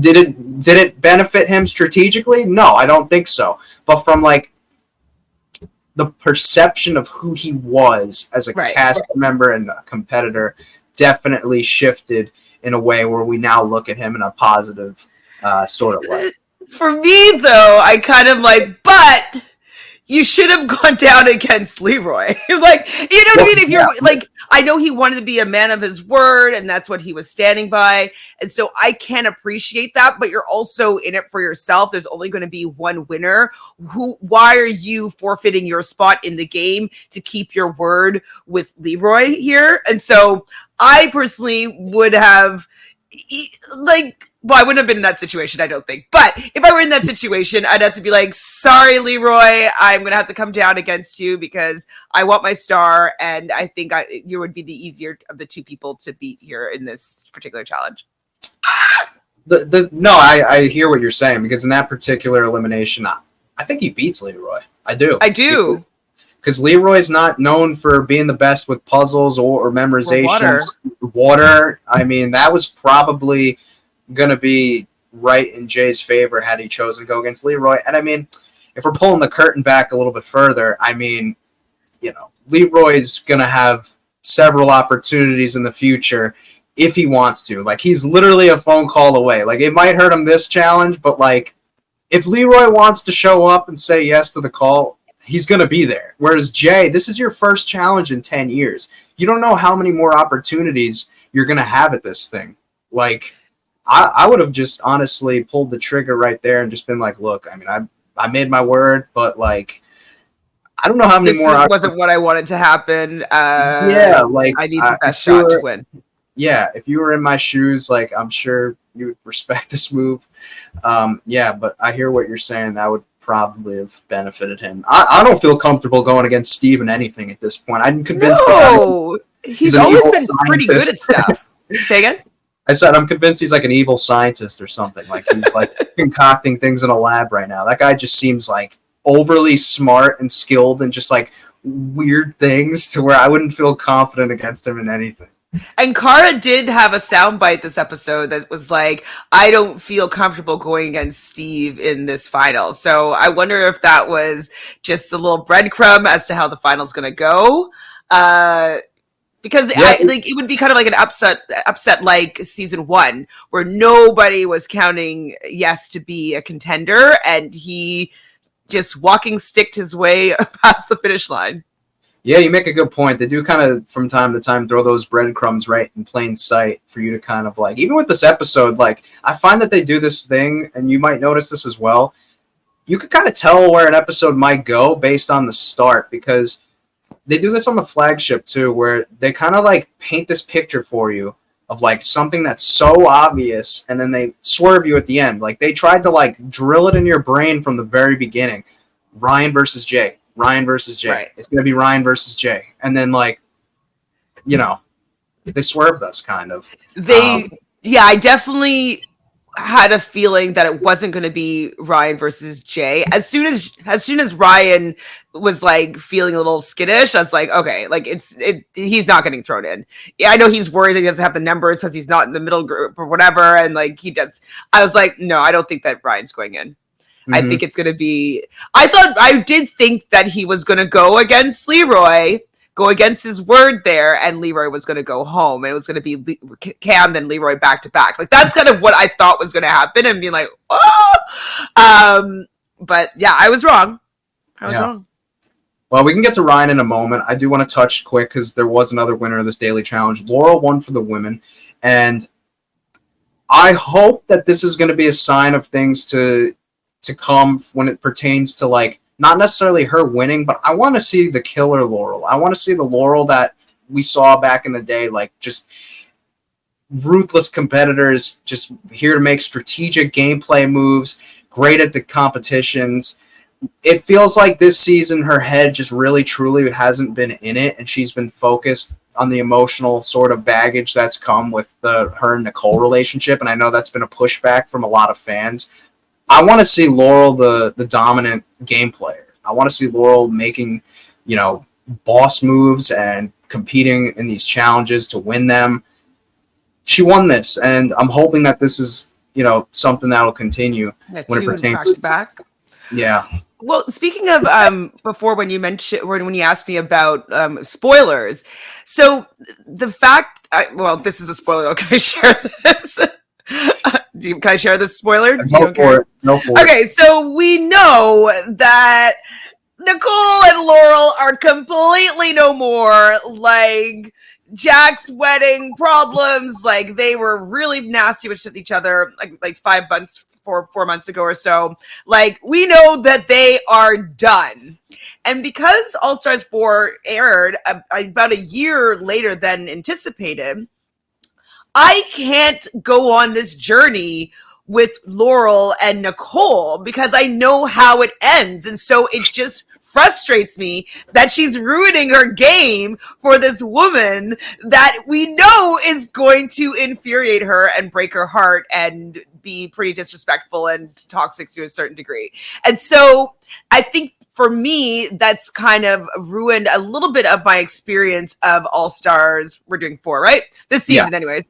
did it benefit him strategically? No, I don't think so. But from, like, the perception of who he was as a cast member and a competitor definitely shifted in a way where we now look at him in a positive sort of way. For me, though, I kind of like, but you should have gone down against Leroy. Like, you know what I mean? If you're like, I know he wanted to be a man of his word, and that's what he was standing by. And so I can appreciate that, but you're also in it for yourself. There's only going to be one winner. Why are you forfeiting your spot in the game to keep your word with Leroy here? And so I personally would have, like, well, I wouldn't have been in that situation, I don't think. But if I were in that situation, I'd have to be like, sorry, Leroy, I'm going to have to come down against you because I want my star. And I think you would be the easier of the two people to beat here in this particular challenge. No, I hear what you're saying, because in that particular elimination, I think he beats Leroy. I do. Because Leroy's not known for being the best with puzzles or memorizations. Water. I mean, that was probably going to be right in Jay's favor had he chosen to go against Leroy. And I mean, if we're pulling the curtain back a little bit further, I mean, you know, Leroy's going to have several opportunities in the future if he wants to. Like, he's literally a phone call away. Like, it might hurt him this challenge, but like, if Leroy wants to show up and say yes to the call, he's going to be there. Whereas Jay, this is your first challenge in 10 years. You don't know how many more opportunities you're going to have at this thing. Like, I would have just honestly pulled the trigger right there and just been like, look, I mean, I made my word, but like, I don't know how many more. This wasn't what I wanted to happen. Yeah, like, I need the best shot to win. Yeah, if you were in my shoes, like, I'm sure you would respect this move. Yeah, but I hear what you're saying. That would probably have benefited him. I don't feel comfortable going against Steve in anything at this point. I'm convinced. No, he's always been pretty good at stuff. Say again? I said I'm convinced he's like an evil scientist or something. Like, he's like concocting things in a lab right now. That guy just seems like overly smart and skilled and just like weird things to where I wouldn't feel confident against him in anything. And Cara did have a soundbite this episode that was like, I don't feel comfortable going against Steve in this final. So I wonder if that was just a little breadcrumb as to how the final's going to go. Because it would be kind of like an upset like season 1, where nobody was counting yes to be a contender, and he just walking sticked his way past the finish line. Yeah, you make a good point. They do kind of, from time to time, throw those breadcrumbs right in plain sight for you to kind of like, even with this episode, like, I find that they do this thing, and you might notice this as well. you could kind of tell where an episode might go based on the start, because they do this on the flagship too, where they kind of like paint this picture for you of like something that's so obvious, and then they swerve you at the end. Like they tried to like drill it in your brain from the very beginning. Ryan versus Jay. Ryan versus Jay. Right. It's gonna be Ryan versus Jay, and then like, you know, they swerved us kind of. I definitely had a feeling that it wasn't going to be Ryan versus Jay. As soon as Ryan was like feeling a little skittish, I was like, okay, like he's not getting thrown in. Yeah, I know he's worried that he doesn't have the numbers because he's not in the middle group or whatever, and like he does. I was like, no, I don't think that Ryan's going in. I think it's going to be. I did think that he was going to go against Leroy, go against his word there, and Leroy was going to go home, and it was going to be Cam then Leroy back to back. Like that's kind of what I thought was going to happen, and being like, oh, but yeah, I was wrong. I was wrong. Well, we can get to Ryan in a moment. I do want to touch quick because there was another winner of this daily challenge. Laurel won for the women, and I hope that this is going to be a sign of things to come when it pertains to like not necessarily her winning, but I want to see the killer Laurel. I want to see the Laurel that we saw back in the day, like just ruthless competitors, just here to make strategic gameplay moves, great at the competitions. It feels like this season her head just really truly hasn't been in it, and she's been focused on the emotional sort of baggage that's come with her and Nicole relationship, and I know that's been a pushback from a lot of fans. I want to see Laurel the dominant game player. I want to see Laurel making, boss moves and competing in these challenges to win them. She won this, and I'm hoping that this is, something that will continue when it pertains to back. Yeah. Well, speaking of before when you asked me about spoilers, so the fact, this is a spoiler. Can I share this? Can I share this spoiler? No for it. Okay, so we know that Nicole and Laurel are completely no more. Like Jack's wedding problems, like they were really nasty with each other, like 5 months, 4 months ago or so. Like we know that they are done. And because All Stars 4 aired about a year later than anticipated, I can't go on this journey with Laurel and Nicole because I know how it ends. And so it just frustrates me that she's ruining her game for this woman that we know is going to infuriate her and break her heart and be pretty disrespectful and toxic to a certain degree. And so I think for me, that's kind of ruined a little bit of my experience of All Stars. We're doing 4, right? This season, anyways.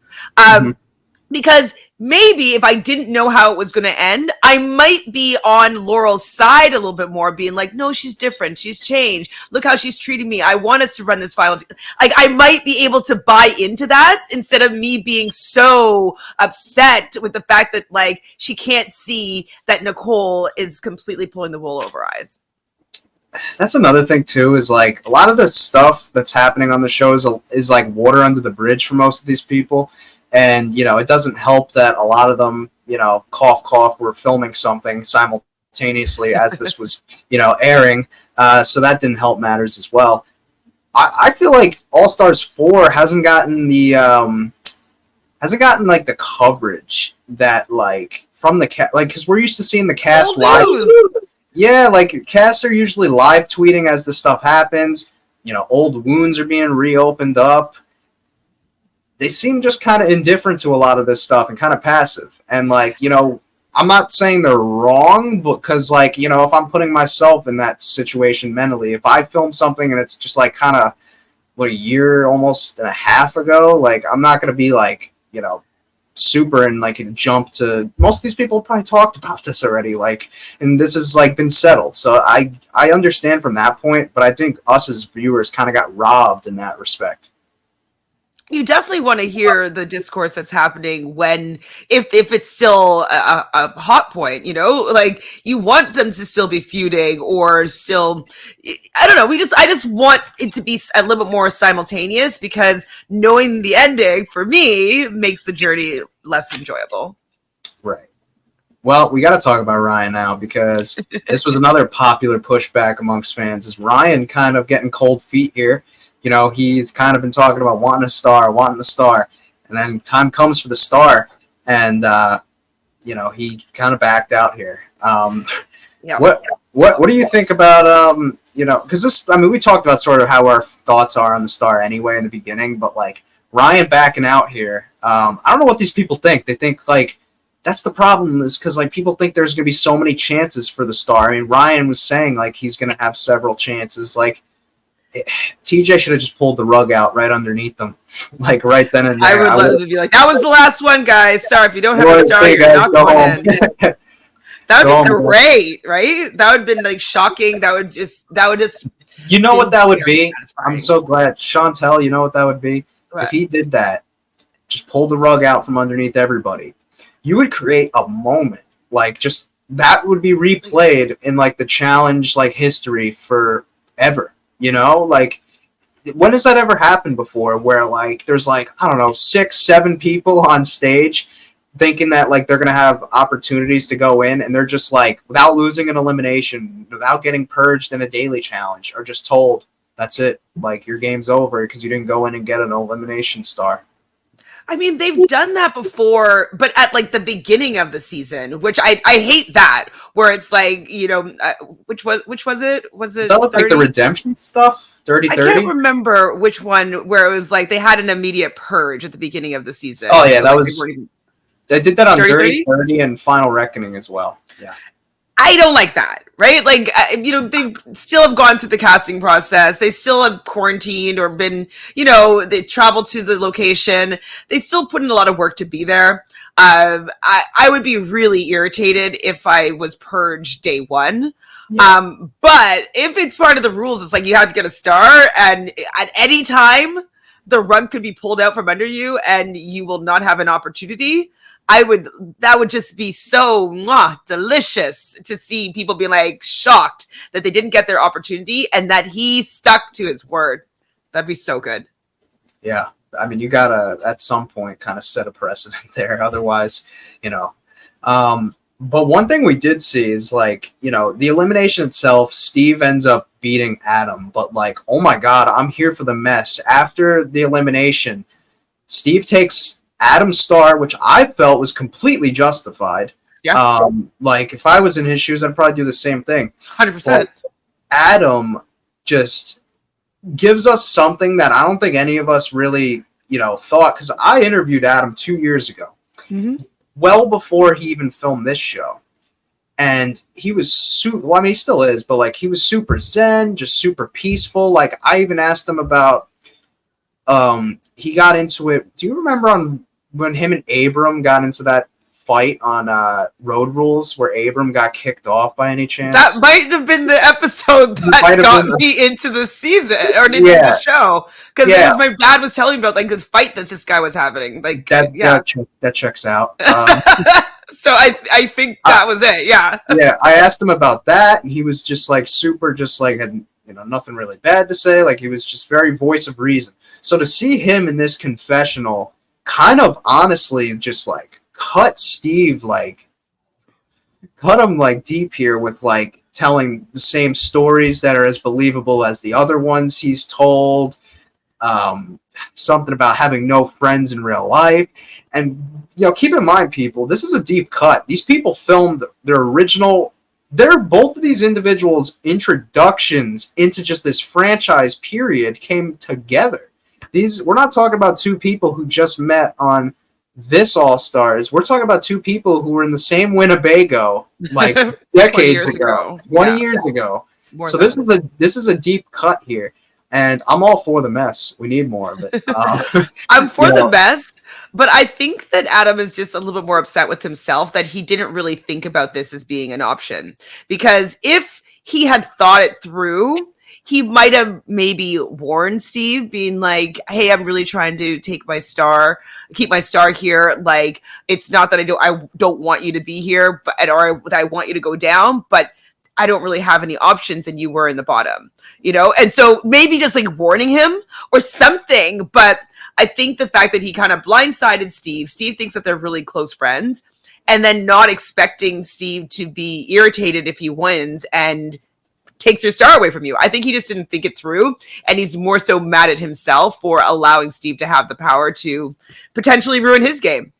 Because maybe if I didn't know how it was going to end, I might be on Laurel's side a little bit more, being like, no, she's different. She's changed. Look how she's treating me. I want us to run this final. Like, I might be able to buy into that instead of me being so upset with the fact that, like, she can't see that Nicole is completely pulling the wool over her eyes. That's another thing too, is like a lot of the stuff that's happening on the show is like water under the bridge for most of these people. And, it doesn't help that a lot of them, cough, cough, were filming something simultaneously as this was, airing. So that didn't help matters as well. I feel like All Stars 4 hasn't gotten the coverage that like from the cast, like, because we're used to seeing the cast live. Yeah, like casts are usually live tweeting as this stuff happens. Old wounds are being reopened up. They seem just kind of indifferent to a lot of this stuff and kind of passive. And like, I'm not saying they're wrong, because like, if I'm putting myself in that situation mentally, if I film something and it's just like kind of a year almost and a half ago, like I'm not going to be like, super and like jump to, most of these people probably talked about this already, like, and this has like been settled. So I understand from that point, but I think us as viewers kind of got robbed in that respect. You definitely want to hear the discourse that's happening when, if it's still a hot point, like you want them to still be feuding or still, I don't know. I just want it to be a little bit more simultaneous, because knowing the ending for me makes the journey less enjoyable. Right. Well, we got to talk about Ryan now because this was another popular pushback amongst fans. Is Ryan kind of getting cold feet here? You know, he's kind of been talking about wanting a star, wanting the star, and then time comes for the star, and you know, he kind of backed out here. Yeah. What do you think about you know, because this, I mean, we talked about sort of how our thoughts are on the star anyway in the beginning, but like Ryan backing out here, I don't know what these people think. They think like that's the problem is because like people think there's gonna be so many chances for the star. I mean, Ryan was saying like he's gonna have several chances. Like TJ should have just pulled the rug out right underneath them, like right then and there. I would love to be like, that was the last one, guys. Sorry, if you don't have a star, you're not going in. That would be great, right? That would have been like shocking. That would just. You know what that would be? I'm so glad, Chantele. You know what that would be? What? If he did that, just pulled the rug out from underneath everybody, you would create a moment like just that would be replayed in like the challenge like history forever. You know, like when has that ever happened before? Where like there's like I don't know 6-7 people on stage thinking that like they're gonna have opportunities to go in, and they're just like without losing an elimination, without getting purged in a daily challenge, are just told that's it, like your game's over because you didn't go in and get an elimination star. I mean, they've done that before, but at like the beginning of the season, which I hate that, where it's like, you know, which was it? Was it? Is that like the redemption stuff? 30-30? I can't remember which one where it was like they had an immediate purge at the beginning of the season. Oh yeah, so that was. They did that on 30-30 and Final Reckoning as well. Yeah. I don't like that, right? Like, you know, they still have gone through the casting process. They still have quarantined or been, you know, they traveled to the location. They still put in a lot of work to be there. I would be really irritated if I was purged day one. Yeah. But if it's part of the rules, it's like you have to get a star, and at any time, the rug could be pulled out from under you, and you will not have an opportunity. That would just be so delicious to see people being like shocked that they didn't get their opportunity and that he stuck to his word. That'd be so good. Yeah. I mean, you gotta at some point kind of set a precedent there. Otherwise, you know, but one thing we did see is like, you know, the elimination itself, Steve ends up beating Adam, but like, oh my God, I'm here for the mess. After the elimination, Steve takes Adam's star, which I felt was completely justified. Yeah. Like if I was in his shoes, I'd probably do the same thing. 100%. Adam just gives us something that I don't think any of us really, you know, thought. Because I interviewed Adam 2 years ago, well before he even filmed this show, and he was super. Well, I mean, he still is, but like he was super zen, just super peaceful. Like I even asked him about. He got into it. Do you remember when him and Abram got into that fight on Road Rules, where Abram got kicked off by any chance? That might have been the episode that got me into the season or into the show, because it was my dad was telling me about like the fight that this guy was having. Like that checks out. So I think that was it. Yeah. Yeah, I asked him about that, and he was just like super, just like had nothing really bad to say. Like he was just very voice of reason. So to see him in this confessional, kind of honestly, just like cut Steve, like cut him like deep here with like telling the same stories that are as believable as the other ones he's told. Something about having no friends in real life. And, keep in mind, people, this is a deep cut. These people filmed their original. They're both of these individuals' introductions into just this franchise period came together. We're not talking about two people who just met on this All-Stars. We're talking about two people who were in the same Winnebago like decades ago, 20 years ago. So this is a deep cut here, and I'm all for the mess. We need more of it. I'm for the mess, but I think that Adam is just a little bit more upset with himself that he didn't really think about this as being an option, because if he had thought it through, he might have maybe warned Steve, being like, hey, I'm really trying to keep my star here. Like, it's not that I don't want you to be here, or that I want you to go down, but I don't really have any options and you were in the bottom, And so maybe just like warning him or something. But I think the fact that he kind of blindsided Steve thinks that they're really close friends. and then not expecting Steve to be irritated if he wins and takes your star away from you. I think he just didn't think it through, and he's more so mad at himself for allowing Steve to have the power to potentially ruin his game.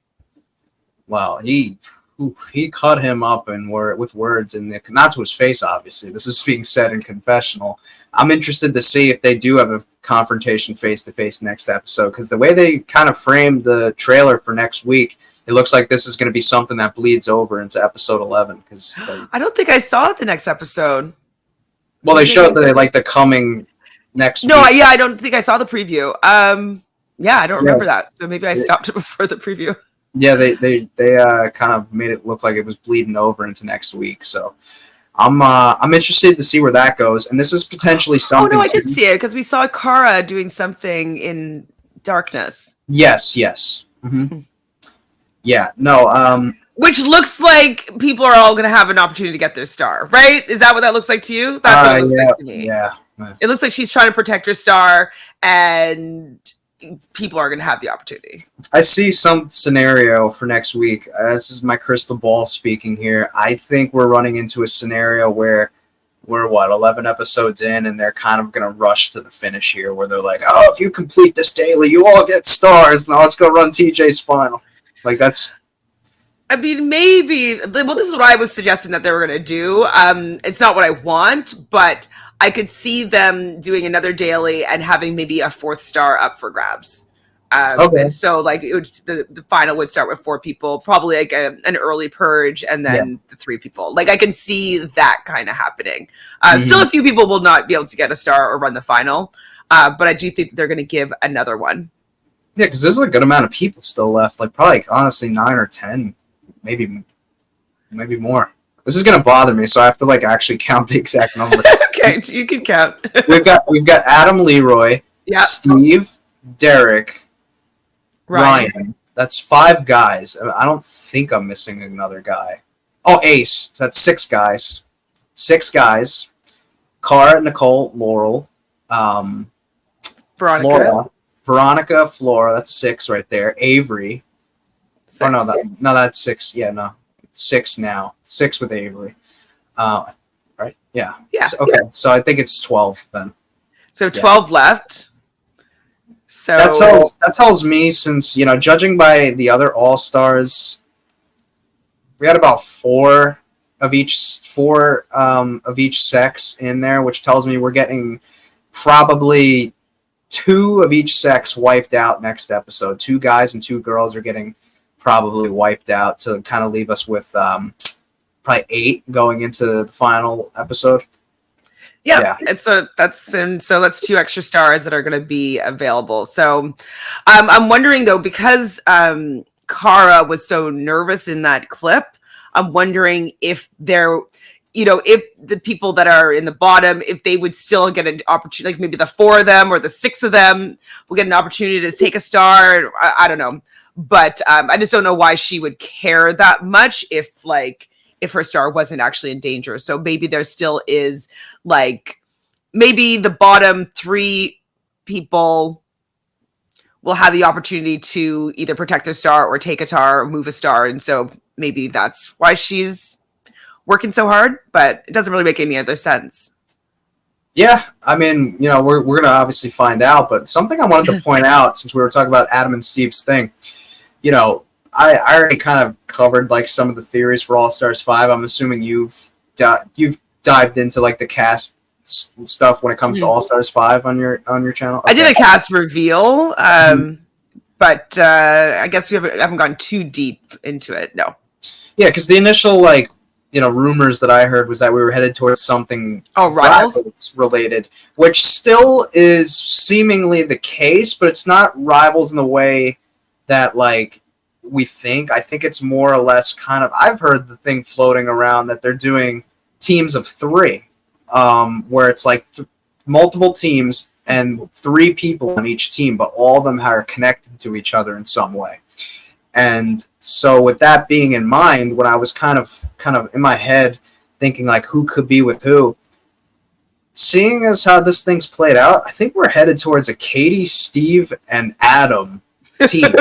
Well, he cut him up with words in the, not to his face, obviously. This is being said in confessional. I'm interested to see if they do have a confrontation face-to-face next episode, because the way they kind of framed the trailer for next week, it looks like this is going to be something that bleeds over into episode 11. Because I don't think I saw the next episode. Well, they showed the coming next No, week. I don't think I saw the preview. Yeah, I don't remember that. So maybe I stopped it before the preview. Yeah, they kind of made it look like it was bleeding over into next week. So I'm interested to see where that goes. And this is potentially something. Oh no, I did see it because we saw Kara doing something in Darkness. Yes. Mm-hmm. Yeah. No. Which looks like people are all going to have an opportunity to get their star, right? Is that what that looks like to you? That's what it looks like to me. Yeah. It looks like she's trying to protect her star, and people are going to have the opportunity. I see some scenario for next week. This is my crystal ball speaking here. I think we're running into a scenario where we're 11 episodes in, and they're kind of going to rush to the finish here, where they're like, "Oh, if you complete this daily, you all get stars. Now let's go run TJ's final." Like that's. I mean, maybe. Well, this is what I was suggesting that they were going to do. It's not what I want, but I could see them doing another daily and having maybe a 4th star up for grabs. Okay. And so, like, the final would start with 4 people, probably like an early purge, and then the 3 people. Like, I can see that kind of happening. Still, a few people will not be able to get a star or run the final, but I do think they're going to give another one. Yeah, because there's a good amount of people still left. Like, probably, honestly, 9 or 10. Maybe more. This is gonna bother me, so I have to actually count the exact number. Okay, you can count. we've got Adam, Leroy, Steve, Derek, Ryan. That's 5 guys. I don't think I'm missing another guy. Oh, Ace. So that's 6 guys. 6 guys. Cara, Nicole, Laurel, Veronica, Flora. That's 6 right there. Avery. 6. Oh no, that's 6. Yeah, no, 6 now. 6 with Avery. Right? Yeah. Yeah. So, okay, so I think it's 12 then. So 12 left. So that tells me, since judging by the other All-Stars, we had about 4 of each sex in there, which tells me we're getting probably 2 of each sex wiped out next episode. 2 guys and 2 girls are getting probably wiped out to kind of leave us with probably 8 going into the final episode. Yeah. That's 2 extra stars that are going to be available. So I'm wondering though, because Cara was so nervous in that clip, I'm wondering if they're, if the people that are in the bottom, if they would still get an opportunity, like maybe the 4 of them or the 6 of them will get an opportunity to take a star. I don't know. But I just don't know why she would care that much if her star wasn't actually in danger. So maybe there still is maybe the bottom 3 people will have the opportunity to either protect their star or take a star or move a star. And so maybe that's why she's working so hard, but it doesn't really make any other sense. Yeah, I mean, we're going to obviously find out, but something I wanted to point out, since we were talking about Adam and Steve's thing, I already kind of covered some of the theories for All-Stars 5. I'm assuming you've dived into the cast stuff when it comes to All-Stars 5 on your channel. Okay. I did a cast reveal, but I guess we haven't gone too deep into it. No. Yeah, because the initial rumors that I heard was that we were headed towards something Rivals related, which still is seemingly the case, but it's not Rivals in the way that we think. I think it's more or less kind of, I've heard the thing floating around that they're doing teams of 3, where it's multiple teams and 3 people on each team, but all of them are connected to each other in some way. And so with that being in mind, when I was kind of in my head thinking who could be with who, seeing as how this thing's played out, I think we're headed towards a Katie, Steve, and Adam team.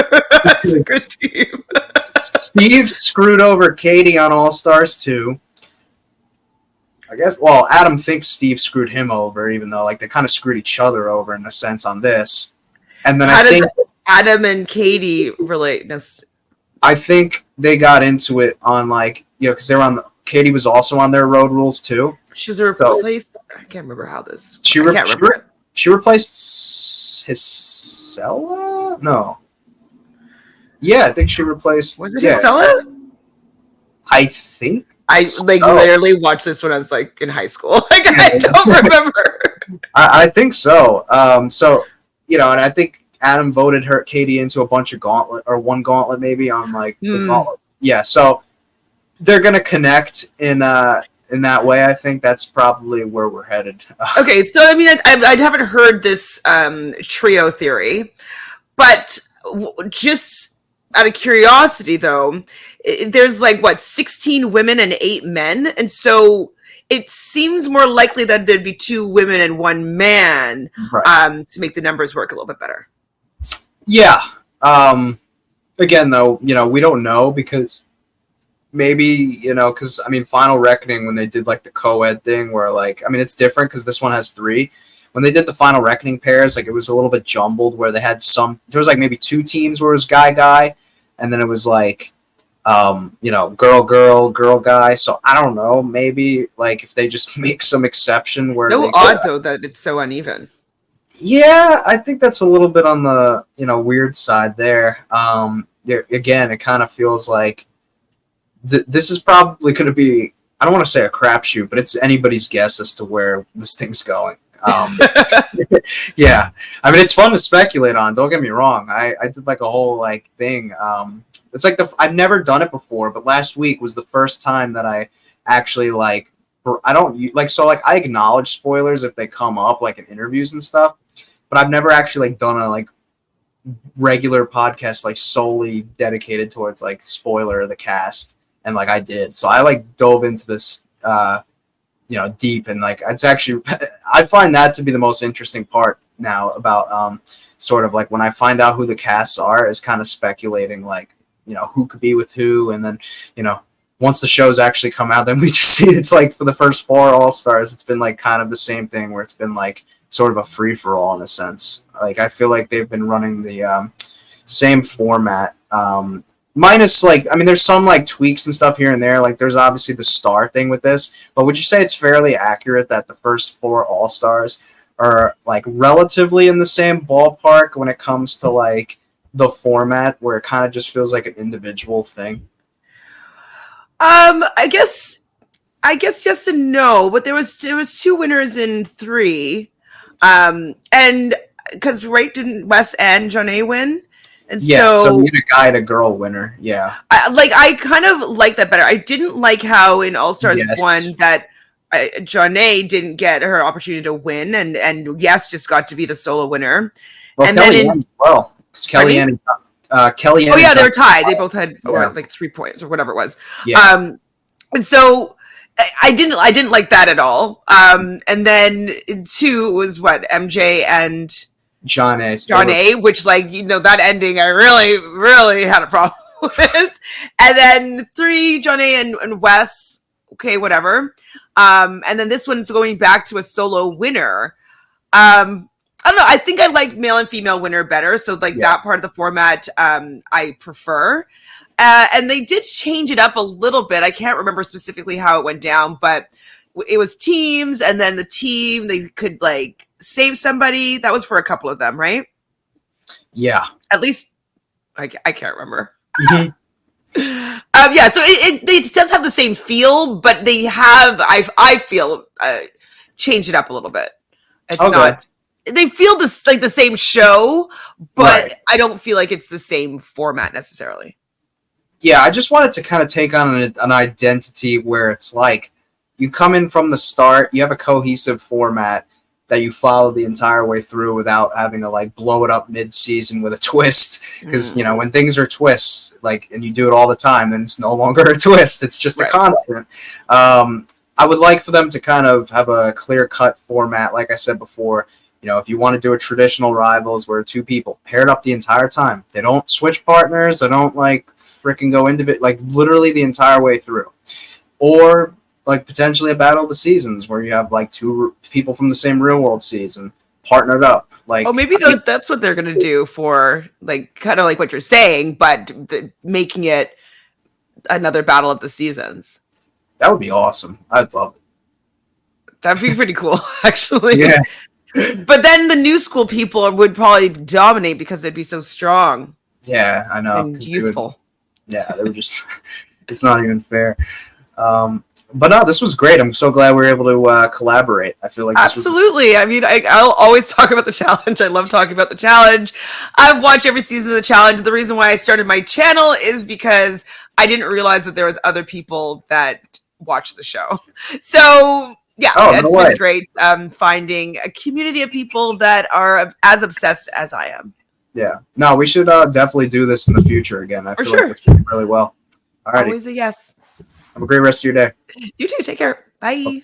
That's a good team. Steve screwed over Katie on All Stars 2. I guess, well, Adam thinks Steve screwed him over, even though like they kind of screwed each other over in a sense on this. And then How does Adam and Katie relate? I think they got into it on like, because they were on Katie was also on their Road Rules too. She was replaced. I can't remember how this. She replaced Hisela? No. Yeah, I think she replaced. Was it Hisela? I think. I literally watched this when I was like in high school. Like I don't remember. I think so. So and I think Adam voted Katie into a bunch of one gauntlet maybe on like the gauntlet. Yeah, so they're gonna connect in that way. I think that's probably where we're headed. Okay, so I mean, I haven't heard this trio theory, but just out of curiosity, though, there's like 16 women and 8 men, and so it seems more likely that there'd be 2 women and 1 man, right, to make the numbers work a little bit better. Yeah. Again, though, we don't know because maybe because I mean, Final Reckoning when they did like the co-ed thing, where like I mean it's different because this one has 3. When they did the Final Reckoning pairs, like it was a little bit jumbled where they had there was like maybe 2 teams where it was guy, and then it was like, girl guy. So I don't know, maybe like if they just make some exception where so odd though that it's so uneven. Yeah, I think that's a little bit on the weird side there. Again, it kind of feels like this is probably going to be, I don't want to say a crapshoot, but it's anybody's guess as to where this thing's going. Yeah, I mean it's fun to speculate on. Don't get me wrong. I did like a whole like thing. It's like I've never done it before, but last week was the first time that I actually like. I don't like so like I acknowledge spoilers if they come up like in interviews and stuff, but I've never actually like done a like regular podcast like solely dedicated towards like spoiler of the cast, and like I did. So I like dove into this deep, and like it's actually I find that to be the most interesting part now about sort of like when I find out who the casts are is kind of speculating like who could be with who, and then once the shows actually come out, then we just see it's like for the first 4 All-Stars, it's been like kind of the same thing where it's been like sort of a free-for-all in a sense. Like I feel like they've been running the same format, minus like I mean there's some like tweaks and stuff here and there. Like there's obviously the star thing with this, but would you say it's fairly accurate that the first 4 All-Stars are like relatively in the same ballpark when it comes to like the format, where it kind of just feels like an individual thing? I guess yes and no, but there was 2 winners in 3, and because didn't Wes and Janae win? And so we had a guy and a girl winner. Yeah, I kind of like that better. I didn't like how in All Stars 1 that Janae didn't get her opportunity to win, and Yes just got to be the solo winner. Well, and Kellyanne then because Kellyanne. Kellyanne. Oh yeah, they were tied. They both had like 3 points or whatever it was. Yeah. And so I didn't like that at all. And then 2 was MJ and John A, which like that ending I really had a problem with. And then 3 John A and Wes. Okay, whatever. And then this one's going back to a solo winner. I don't know. I think I like male and female winner better. So like that part of the format, I prefer. And they did change it up a little bit. I can't remember specifically how it went down, but it was teams, and then the team, they could like save somebody. That was for a couple of them, right? Yeah. At least I can't remember. Mm-hmm. Yeah, so it does have the same feel, but they have, I feel, changed it up a little bit. It's not. They feel like the same show, but I don't feel like it's the same format necessarily. Yeah, I just wanted to kind of take on an identity where it's like you come in from the start, you have a cohesive format that you follow the entire way through without having to like blow it up mid-season with a twist. Because when things are twists, like, and you do it all the time, then it's no longer a twist; it's just a constant. I would like for them to kind of have a clear-cut format, like I said before. You know, if you want to do a traditional rivals where two people paired up the entire time, they don't switch partners, they don't like freaking go into it, like literally the entire way through. Or like potentially a battle of the seasons where you have like two people from the same real world season partnered up. Like, oh, maybe that's what they're gonna do for like kind of like what you're saying, but making it another battle of the seasons. that would be awesome. I'd love it. That'd be pretty cool, actually. Yeah. But then the new school people would probably dominate because they'd be so strong Yeah, I know. and youthful. They were just, it's not even fair. But no, this was great. I'm so glad we were able to collaborate. I feel like this absolutely. I mean, I'll always talk about the challenge. I love talking about the challenge. I've watched every season of the challenge. The reason why I started my channel is because I didn't realize that there was other people that watched the show. So yeah, it's been great finding a community of people that are as obsessed as I am. Yeah. No, we should definitely do this in the future again. I feel like it's doing really well. All right. Always a yes. Have a great rest of your day. You too. Take care. Bye.